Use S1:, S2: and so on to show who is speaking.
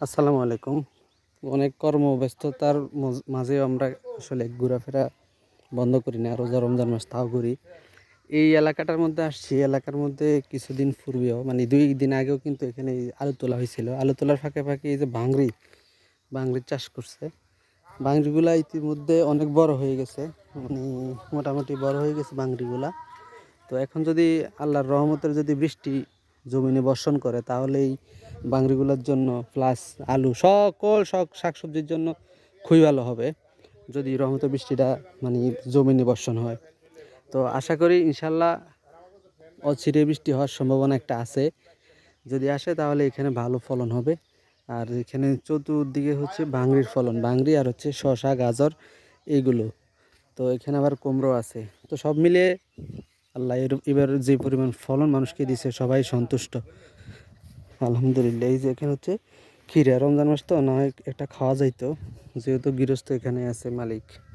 S1: আসসালামু আলাইকুম। অনেক কর্মব্যস্ততার মাঝেও আমরা আসলে ঘোরাফেরা বন্ধ করি না। রোজা রমজান মাস তাও ঘুরি। এই এলাকাটার মধ্যে আসছি। এলাকার মধ্যে কিছুদিন পূর্বেও মানে ২ দিন আগেও কিন্তু এখানে এই আলু তোলা হয়েছিল। আলু তোলার ফাঁকে, ফাঁকে এই যে ভাংড়ির চাষ করছে। ভাংড়িগুলা ইতিমধ্যে অনেক বড় হয়ে গেছে। মানে মোটামুটি বড় হয়ে গেছে ভাংড়িগুলা। তো এখন যদি আল্লাহর রহমতের যদি বৃষ্টি জমিনে বর্ষণ করে তাহলে এই বাংরিগুলোর জন্য প্লাস আলু সকল শাকসবজির জন্য খুবই ভালো হবে যদি রহমতের বৃষ্টিটা মানে জমিনে বর্ষণ হয়। তো আশা করি ইনশাল্লাহ অচিরে বৃষ্টি হওয়ার সম্ভাবনা একটা আছে। যদি আসে তাহলে এখানে ভালো ফলন হবে। আর এখানে চতুর্দিকে হচ্ছে ভাংড়ির ফলন, ভাংড়ি আর হচ্ছে শসা গাজর এইগুলো। তো এখানে আবার কুমড়ো আছে। তো সব মিলিয়ে আল্লাহ এবার যে পরিমাণ ফলন মানুষকে দিছে সবাই সন্তুষ্ট আলহামদুলিল্লাহ। এই যে এখানে হচ্ছে খিরা, রমজান মাস তো না হয় একটা খাওয়া যাইতো, যেহেতু গৃহস্থ এখানে আছে মালিক।